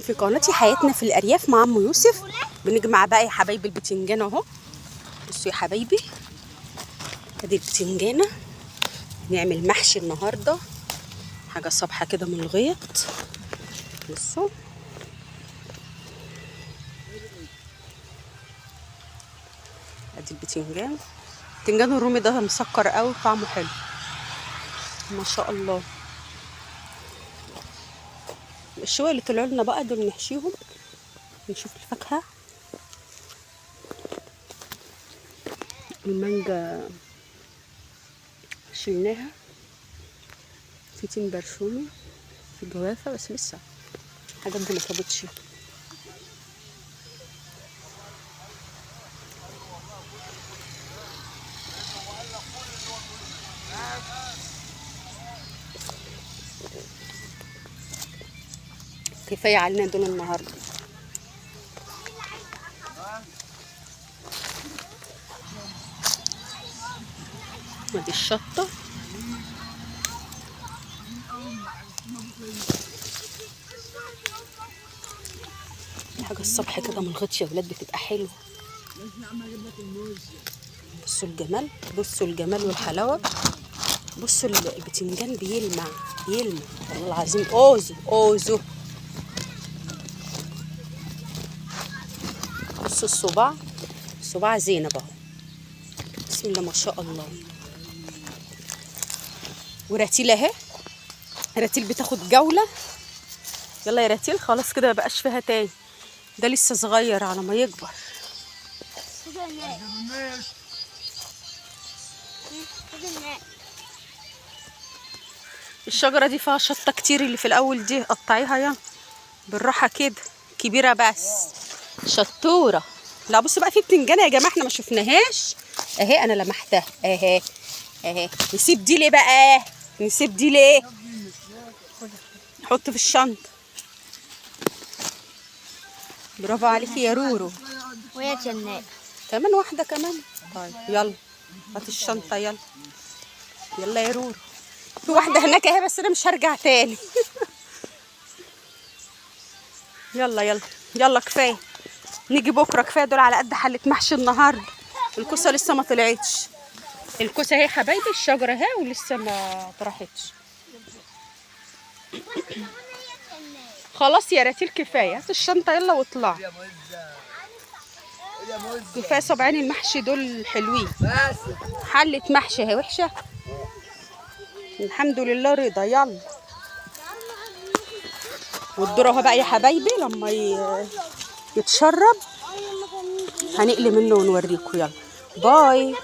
في قناتي حياتنا في الارياف مع ام يوسف. بنجمع بقى يا حبايبي البتنجان اهو. بصوا يا حبايبي، ادي البتنجانه. نعمل محشي النهارده، حاجه صبحه كده من الغيط. بصوا ادي البتنجان الرومي ده مسكر قوي، طعمه حلو ما شاء الله. الشوية اللي طلعوا لنا بقى دول نحشيهم. نشوف الفاكهة. المانجا شلناها، في تين برشومي، في جوافة، بس لسه الحاجات دي ما طابتش. كفاية علينا دول النهارده. ادي الشطة. حاجة الصبح كده من الغيط يا ولاد بتبقى حلوة. بصوا الجمال، بصوا الجمال والحلاوة. بصوا البتنجان بيلمع والله العظيم. اوزو. بصوا الصباع زينب اهو. بسم الله ما شاء الله. ورتيل اهي، رتيل بتاخد جولة. يلا يا رتيل، خلاص كده مبقاش فيها تاني. ده لسه صغير على ما يكبر. الشجرة دي فيها شطة كتير، اللي في الأول دي قطعيها يلا بالراحة كده. كبيرة بس شطورة. لا بصوا بقى، في بتنجانة يا جماعة احنا ما شفناهاش اهي. أنا لمحتها اهي. نسيب دي ليه بقى؟ نحط في الشنطة. برافو عليكي يا رورو. ويا جنات كمان واحدة كمان. طيب يلا هات الشنطة. يلا يا رورو. في واحدة هناك اهي، بس أنا مش هرجع تاني. يلا كفاية. نيجي بكرة، كفاية دول على قد حلة محشي النهاردة. الكوسة لسه ما طلعتش. الكوسة اهي حبايبي، الشجرة اهي ولسه ما طرحتش. خلاص يا رتيل كفاية. هات الشنطة يلا واطلع. كفاية صبعين المحشي دول حلوين. حلة محشي اهي وحشة؟ الحمد لله رضا. يلا والذرة بقى يا حبايبي لما يتشرب هنقلي منه ونوريكم. يلا باي.